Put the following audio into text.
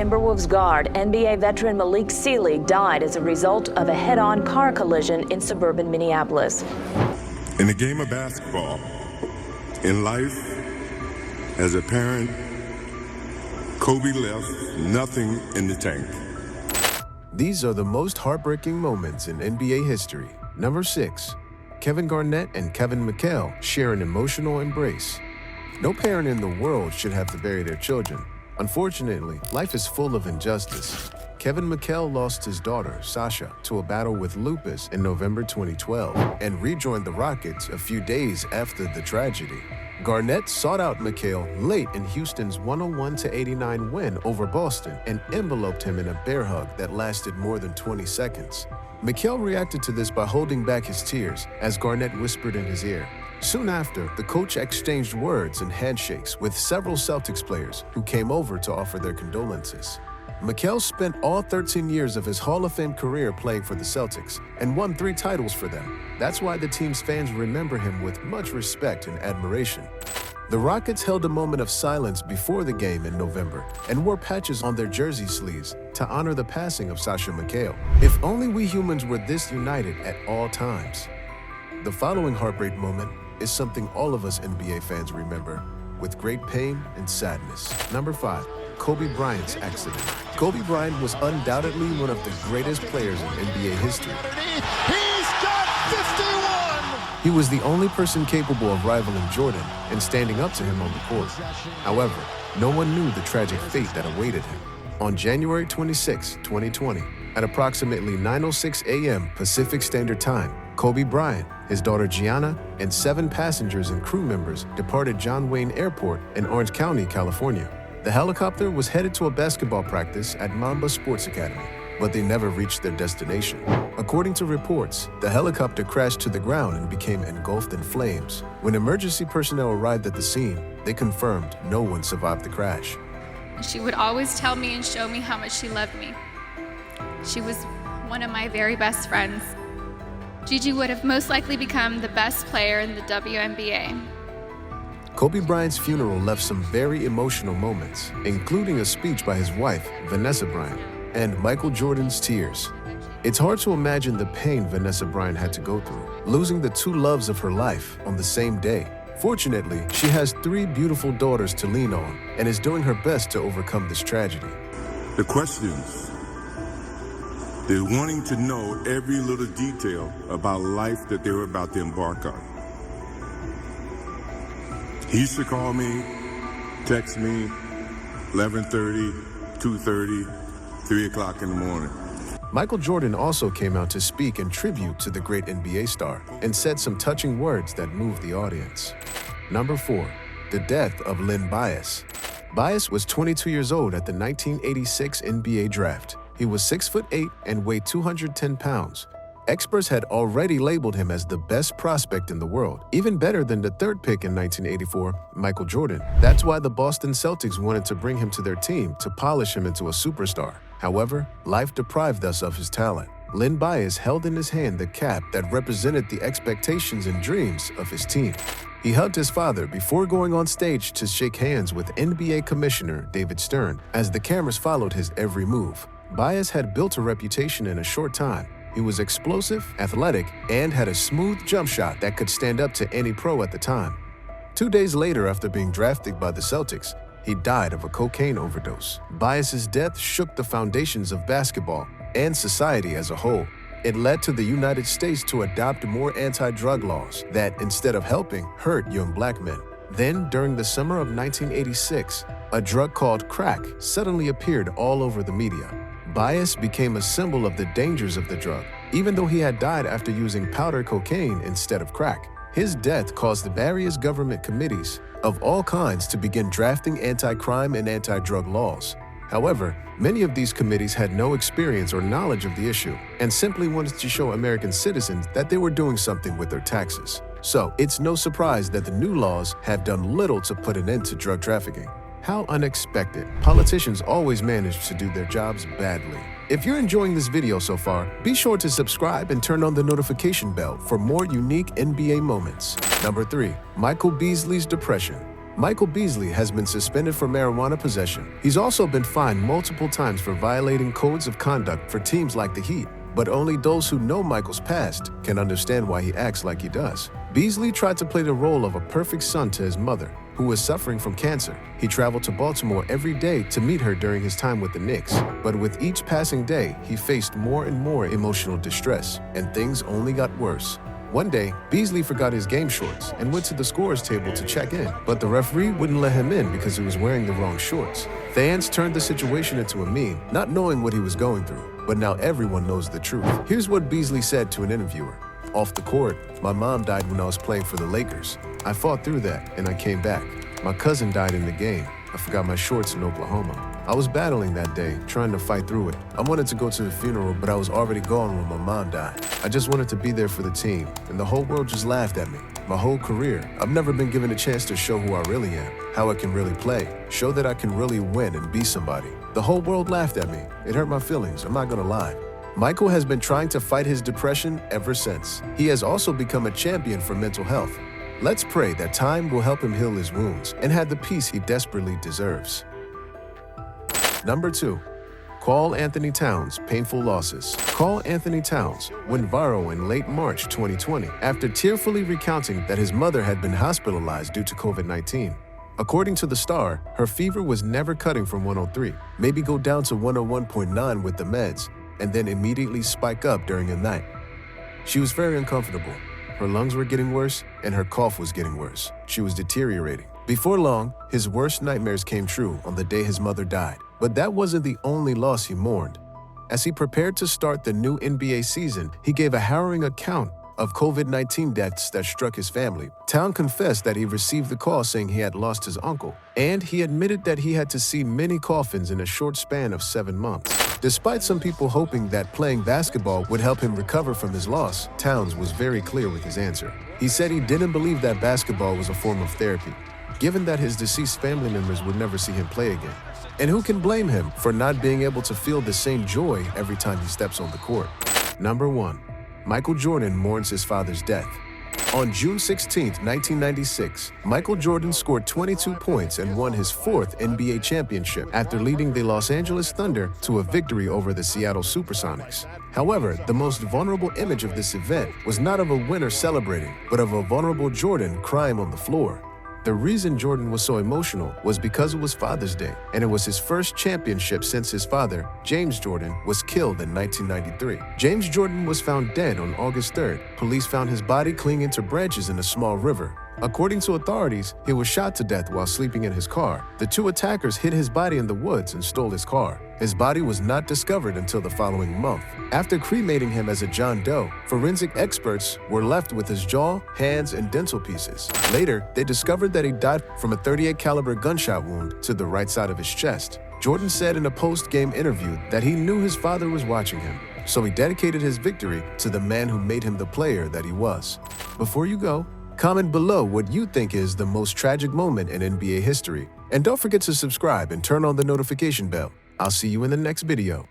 Timberwolves guard, NBA veteran Malik Sealy, died as a result of a head-on car collision in suburban Minneapolis. In the game of basketball, in life, as a parent, Kobe left nothing in the tank. These are the most heartbreaking moments in NBA history. Number 6. Kevin Garnett and Kevin McHale share an emotional embrace. No parent in the world should have to bury their children. Unfortunately, life is full of injustice. Kevin McHale lost his daughter, Sasha, to a battle with lupus in November 2012 and rejoined the Rockets a few days after the tragedy. Garnett sought out McHale late in Houston's 101-89 win over Boston and enveloped him in a bear hug that lasted more than 20 seconds. McHale reacted to this by holding back his tears as Garnett whispered in his ear. Soon after, the coach exchanged words and handshakes with several Celtics players who came over to offer their condolences. McHale spent all 13 years of his Hall of Fame career playing for the Celtics and won 3 titles for them. That's why the team's fans remember him with much respect and admiration. The Rockets held a moment of silence before the game in November and wore patches on their jersey sleeves to honor the passing of Sasha McHale. If only we humans were this united at all times. The following heartbreak moment is something all of us NBA fans remember with great pain and sadness. Number 5. Kobe Bryant's accident. Kobe Bryant was undoubtedly one of the greatest players in NBA history. He's got 51! He was the only person capable of rivaling Jordan and standing up to him on the court. However, no one knew the tragic fate that awaited him. On January 26, 2020, at approximately 9:06 a.m. Pacific Standard Time, Kobe Bryant, his daughter Gianna, and 7 passengers and crew members departed John Wayne Airport in Orange County, California. The helicopter was headed to a basketball practice at Mamba Sports Academy, but they never reached their destination. According to reports, the helicopter crashed to the ground and became engulfed in flames. When emergency personnel arrived at the scene, they confirmed no one survived the crash. She would always tell me and show me how much she loved me. She was one of my very best friends. Gigi would have most likely become the best player in the WNBA. Kobe Bryant's funeral left some very emotional moments, including a speech by his wife, Vanessa Bryant, and Michael Jordan's tears. It's hard to imagine the pain Vanessa Bryant had to go through, losing the 2 loves of her life on the same day. Fortunately, she has 3 beautiful daughters to lean on and is doing her best to overcome this tragedy. The questions. They're wanting to know every little detail about life that they're about to embark on. He used to call me, text me, 11:30, 2:30, 3 o'clock in the morning. Michael Jordan also came out to speak in tribute to the great NBA star and said some touching words that moved the audience. Number 4. The death of Lynn Bas. Bas was 22 years old at the 1986 NBA draft. He was 6'8" and weighed 210 pounds. Experts had already labeled him as the best prospect in the world, even better than the 3rd pick in 1984, Michael Jordan. That's why the Boston Celtics wanted to bring him to their team to polish him into a superstar. However, life deprived us of his talent. Lynn Bas held in his hand the cap that represented the expectations and dreams of his team. He hugged his father before going on stage to shake hands with NBA Commissioner David Stern as the cameras followed his every move. Bas had built a reputation in a short time. He was explosive, athletic, and had a smooth jump shot that could stand up to any pro at the time. 2 days later, after being drafted by the Celtics, he died of a cocaine overdose. Bas's death shook the foundations of basketball and society as a whole. It led to the United States to adopt more anti-drug laws that, instead of helping, hurt young black men. Then, during the summer of 1986, a drug called crack suddenly appeared all over the media. Bas became a symbol of the dangers of the drug, even though he had died after using powder cocaine instead of crack. His death caused the various government committees of all kinds to begin drafting anti-crime and anti-drug laws. However, many of these committees had no experience or knowledge of the issue and simply wanted to show American citizens that they were doing something with their taxes. So, it's no surprise that the new laws have done little to put an end to drug trafficking. How unexpected. Politicians always manage to do their jobs badly. If you're enjoying this video so far, be sure to subscribe and turn on the notification bell for more unique NBA moments. Number 3. Michael Beasley's depression. Michael Beasley has been suspended for marijuana possession. He's also been fined multiple times for violating codes of conduct for teams like the Heat. But only those who know Michael's past can understand why he acts like he does. Beasley tried to play the role of a perfect son to his mother, who was suffering from cancer. He traveled to Baltimore every day to meet her during his time with the Knicks. But with each passing day, he faced more and more emotional distress, and things only got worse. One day, Beasley forgot his game shorts and went to the scorer's table to check in, but the referee wouldn't let him in because he was wearing the wrong shorts. Fans turned the situation into a meme, not knowing what he was going through. But now everyone knows the truth. Here's what Beasley said to an interviewer. "Off the court, my mom died when I was playing for the Lakers. I fought through that, and I came back. My cousin died in the game. I forgot my shorts in Oklahoma. I was battling that day, trying to fight through it. I wanted to go to the funeral, but I was already gone when my mom died. I just wanted to be there for the team, and the whole world just laughed at me. My whole career, I've never been given a chance to show who I really am, how I can really play, show that I can really win and be somebody. The whole world laughed at me. It hurt my feelings, I'm not gonna lie." Michael has been trying to fight his depression ever since. He has also become a champion for mental health. Let's pray that time will help him heal his wounds and have the peace he desperately deserves. Number 2. Carl Anthony Towns' painful losses. Carl Anthony Towns went viral in late March 2020 after tearfully recounting that his mother had been hospitalized due to COVID-19. According to the Star, her fever was never cutting from 103, maybe go down to 101.9 with the meds, and then immediately spike up during a night. She was very uncomfortable. Her lungs were getting worse, and her cough was getting worse. She was deteriorating. Before long, his worst nightmares came true on the day his mother died. But that wasn't the only loss he mourned. As he prepared to start the new NBA season, he gave a harrowing account of COVID-19 deaths that struck his family. Town confessed that he received the call saying he had lost his uncle, and he admitted that he had to see many coffins in a short span of 7 months. Despite some people hoping that playing basketball would help him recover from his loss, Towns was very clear with his answer. He said he didn't believe that basketball was a form of therapy, given that his deceased family members would never see him play again. And who can blame him for not being able to feel the same joy every time he steps on the court? Number 1. Michael Jordan mourns his father's death. On June 16, 1996, Michael Jordan scored 22 points and won his 4th NBA championship after leading the Los Angeles Thunder to a victory over the Seattle Supersonics. However, the most vulnerable image of this event was not of a winner celebrating, but of a vulnerable Jordan crying on the floor. The reason Jordan was so emotional was because it was Father's Day, and it was his first championship since his father, James Jordan, was killed in 1993. James Jordan was found dead on August 3rd. Police found his body clinging to branches in a small river. According to authorities, he was shot to death while sleeping in his car. The 2 attackers hid his body in the woods and stole his car. His body was not discovered until the following month. After cremating him as a John Doe, forensic experts were left with his jaw, hands, and dental pieces. Later, they discovered that he died from a .38 caliber gunshot wound to the right side of his chest. Jordan said in a post-game interview that he knew his father was watching him, so he dedicated his victory to the man who made him the player that he was. Before you go, comment below what you think is the most tragic moment in NBA history. And don't forget to subscribe and turn on the notification bell. I'll see you in the next video.